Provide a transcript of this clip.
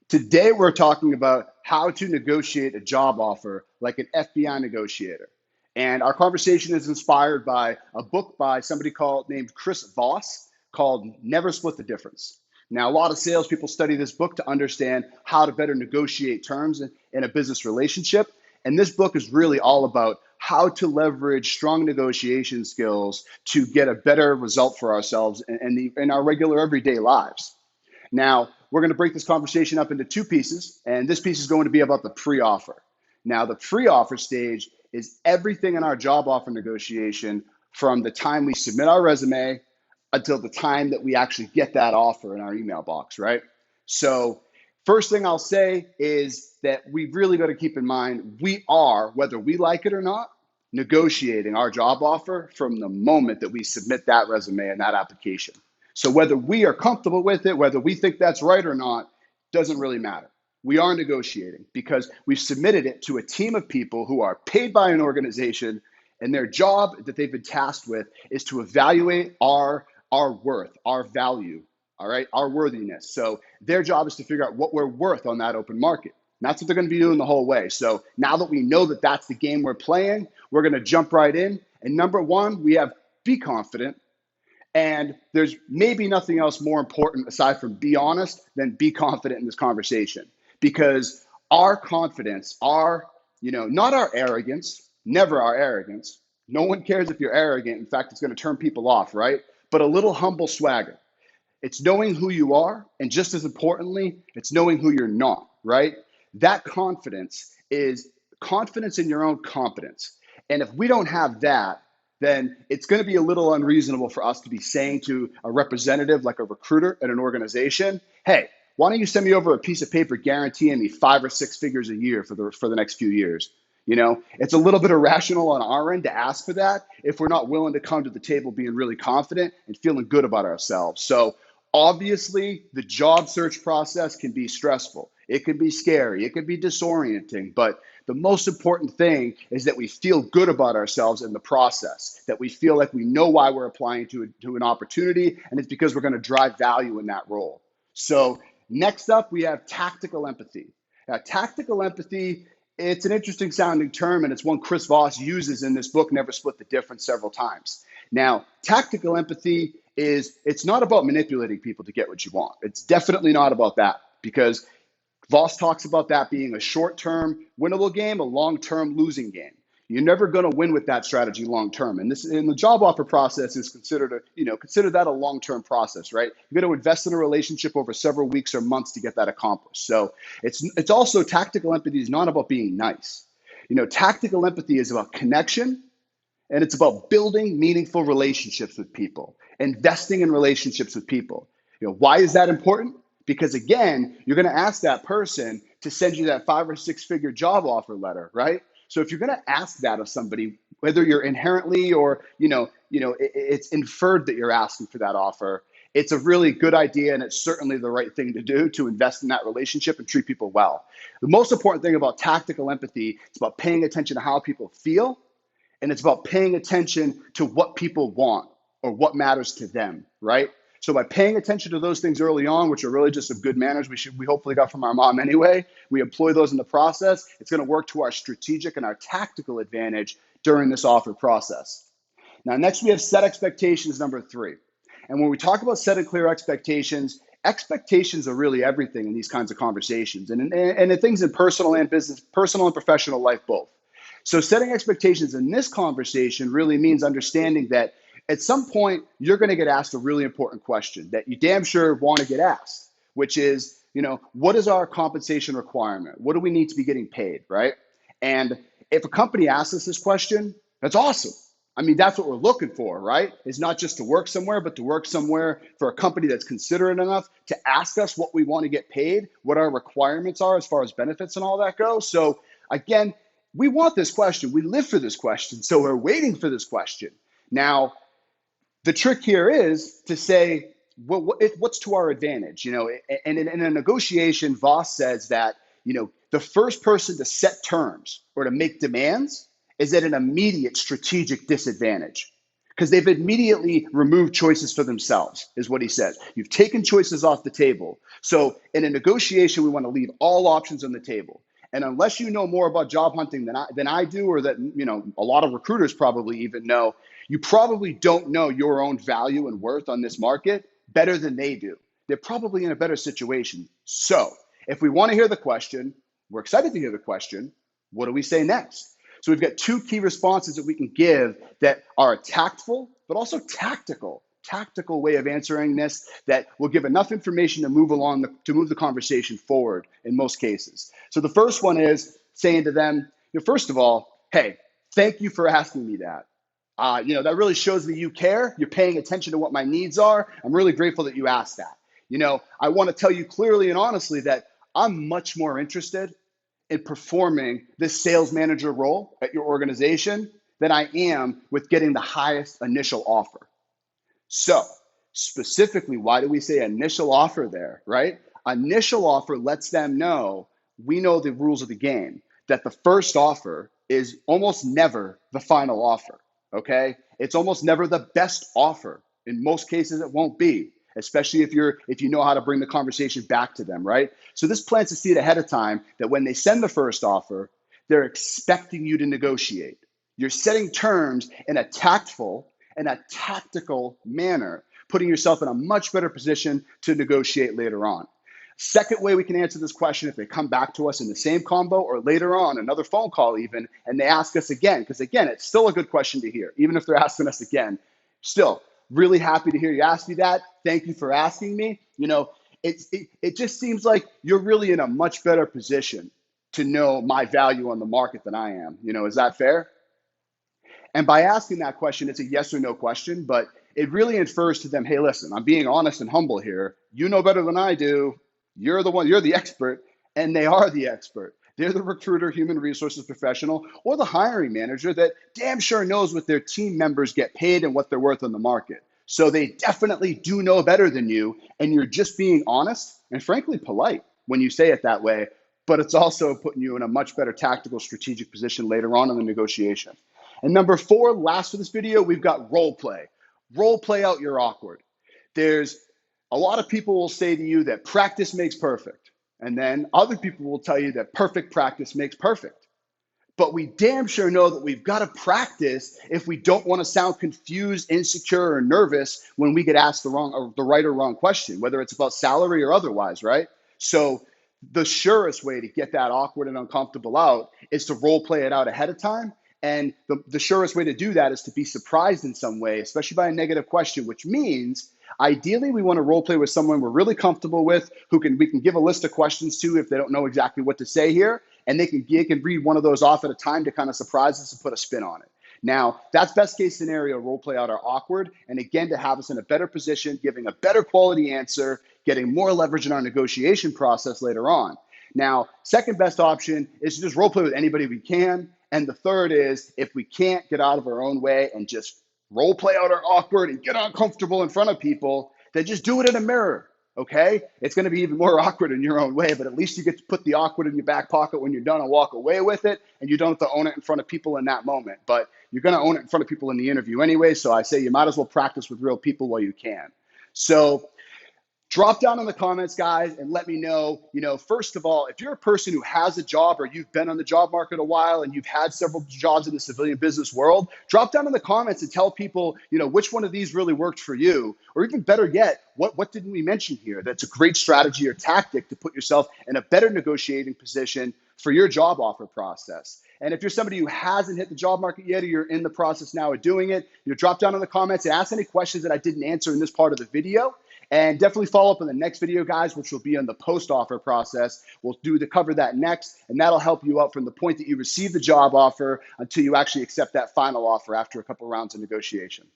Today, we're talking about how to negotiate a job offer like an FBI negotiator. And our conversation is inspired by a book by somebody named Chris Voss called Never Split the Difference. Now, a lot of salespeople study this book to understand how to better negotiate terms in a business relationship. And this book is really all about how to leverage strong negotiation skills to get a better result for ourselves in our regular everyday lives. Now, we're going to break this conversation up into two pieces, and this piece is going to be about the pre-offer. Now, the pre-offer stage is everything in our job offer negotiation from the time we submit our resume until the time that we actually get that offer in our email box, right? So, first thing I'll say is that we've really got to keep in mind we are, whether we like it or not, negotiating our job offer from the moment that we submit that resume and that application. So whether we are comfortable with it, whether we think that's right or not, doesn't really matter. We are negotiating because we've submitted it to a team of people who are paid by an organization, and their job that they've been tasked with is to evaluate our worth, our value, all right, our worthiness. So their job is to figure out what we're worth on that open market. And that's what they're going to be doing the whole way. So now that we know that that's the game we're playing, we're going to jump right in. And number one, we have be confident. And there's maybe nothing else more important aside from be honest than be confident in this conversation, because our confidence, not our arrogance, never our arrogance. No one cares if you're arrogant. In fact, it's going to turn people off, right? But a little humble swagger. It's knowing who you are. And just as importantly, it's knowing who you're not, right? That confidence is confidence in your own competence. And if we don't have that, then it's going to be a little unreasonable for us to be saying to a representative like a recruiter at an organization, hey, why don't you send me over a piece of paper guaranteeing me 5 or 6 figures a year for the next few years? It's a little bit irrational on our end to ask for that if we're not willing to come to the table being really confident and feeling good about ourselves. So obviously, the job search process can be stressful. It can be scary. It can be disorienting. But the most important thing is that we feel good about ourselves in the process, that we feel like we know why we're applying to an opportunity, and it's because we're going to drive value in that role. So next up, we have tactical empathy. Now, tactical empathy, it's an interesting sounding term, and it's one Chris Voss uses in this book, Never Split the Difference, several times. Now, tactical empathy it's not about manipulating people to get what you want. It's definitely not about that, because Voss talks about that being a short-term winnable game, a long-term losing game. You're never going to win with that strategy long-term. And the job offer process is consider that a long-term process, right? You're going to invest in a relationship over several weeks or months to get that accomplished. So it's also, tactical empathy is not about being nice. Tactical empathy is about connection, and it's about building meaningful relationships with people, investing in relationships with people. Why is that important? Because again, you're going to ask that person to send you that 5 or 6 figure job offer letter, right? So if you're going to ask that of somebody, whether you're inherently or, it's inferred that you're asking for that offer, it's a really good idea, and it's certainly the right thing to do to invest in that relationship and treat people well. The most important thing about tactical empathy is about paying attention to how people feel, and it's about paying attention to what people want or what matters to them, right? So by paying attention to those things early on, which are really just some good manners we hopefully got from our mom anyway, we employ those in the process, it's going to work to our strategic and our tactical advantage during this offer process. Now, next we have set expectations, number 3. And when we talk about setting clear expectations are really everything in these kinds of conversations, and in things in personal and business, personal and professional life both. So setting expectations in this conversation really means understanding that at some point, you're going to get asked a really important question that you damn sure want to get asked, which is, what is our compensation requirement? What do we need to be getting paid, right? And if a company asks us this question, that's awesome. I mean, that's what we're looking for, right? It's not just to work somewhere, but to work somewhere for a company that's considerate enough to ask us what we want to get paid, what our requirements are as far as benefits and all that goes. So again, we want this question. We live for this question. So we're waiting for this question. Now, the trick here is to say, what's to our advantage? And in a negotiation, Voss says that, the first person to set terms or to make demands is at an immediate strategic disadvantage. because they've immediately removed choices for themselves, is what he says. You've taken choices off the table. So in a negotiation, we want to leave all options on the table. And unless you know more about job hunting than I do, or that a lot of recruiters probably even know, you probably don't know your own value and worth on this market better than they do. They're probably in a better situation. So if we want to hear the question, we're excited to hear the question, what do we say next? So we've got two key responses that we can give that are a tactful, but also tactical way of answering this that will give enough information to move the conversation forward in most cases. So the first one is saying to them, first of all, hey, thank you for asking me that. That really shows that you care. You're paying attention to what my needs are. I'm really grateful that you asked that. I want to tell you clearly and honestly that I'm much more interested in performing this sales manager role at your organization than I am with getting the highest initial offer. So specifically, why do we say initial offer there, right? Initial offer lets them know we know the rules of the game, that the first offer is almost never the final offer, okay? It's almost never the best offer. In most cases, it won't be, especially if you know how to bring the conversation back to them, right? So this plants a seed ahead of time that when they send the first offer, they're expecting you to negotiate. You're setting terms in a tactful and a tactical manner, putting yourself in a much better position to negotiate later on. Second way we can answer this question, if they come back to us in the same combo or later on, another phone call even, and they ask us again, because again, it's still a good question to hear, even if they're asking us again. Still, really happy to hear you ask me that. Thank you for asking me. It just seems like you're really in a much better position to know my value on the market than I am. Is that fair? And by asking that question, it's a yes or no question, but it really infers to them, hey, listen, I'm being honest and humble here. You know better than I do. You're the expert, and they are the expert. They're the recruiter, human resources professional, or the hiring manager that damn sure knows what their team members get paid and what they're worth on the market. So they definitely do know better than you, and you're just being honest and frankly polite when you say it that way, but it's also putting you in a much better tactical strategic position later on in the negotiation. And number 4, last for this video, we've got role play. Role play out your awkward. There's a lot of people will say to you that practice makes perfect. And then other people will tell you that perfect practice makes perfect. But we damn sure know that we've got to practice if we don't want to sound confused, insecure, or nervous when we get asked the right or wrong question, whether it's about salary or otherwise, right? So the surest way to get that awkward and uncomfortable out is to role play it out ahead of time. And the surest way to do that is to be surprised in some way, especially by a negative question, which means ideally we want to role play with someone we're really comfortable with, we can give a list of questions to if they don't know exactly what to say here, and they can read one of those off at a time to kind of surprise us and put a spin on it. Now, that's best case scenario, role play out our awkward, and again, to have us in a better position, giving a better quality answer, getting more leverage in our negotiation process later on. Now, second best option is to just role play with anybody we can. And the third is if we can't get out of our own way and just role play out our awkward and get uncomfortable in front of people, then just do it in a mirror, okay? It's going to be even more awkward in your own way, but at least you get to put the awkward in your back pocket when you're done and walk away with it, and you don't have to own it in front of people in that moment. But you're going to own it in front of people in the interview anyway, so I say you might as well practice with real people while you can. So drop down in the comments, guys, and let me know, first of all, if you're a person who has a job or you've been on the job market a while and you've had several jobs in the civilian business world, drop down in the comments and tell people, which one of these really worked for you, or even better yet, what didn't we mention here that's a great strategy or tactic to put yourself in a better negotiating position for your job offer process. And if you're somebody who hasn't hit the job market yet, or you're in the process now of doing it, drop down in the comments and ask any questions that I didn't answer in this part of the video. And definitely follow up in the next video, guys, which will be on the post-offer process. We'll cover that next, and that'll help you out from the point that you receive the job offer until you actually accept that final offer after a couple rounds of negotiation.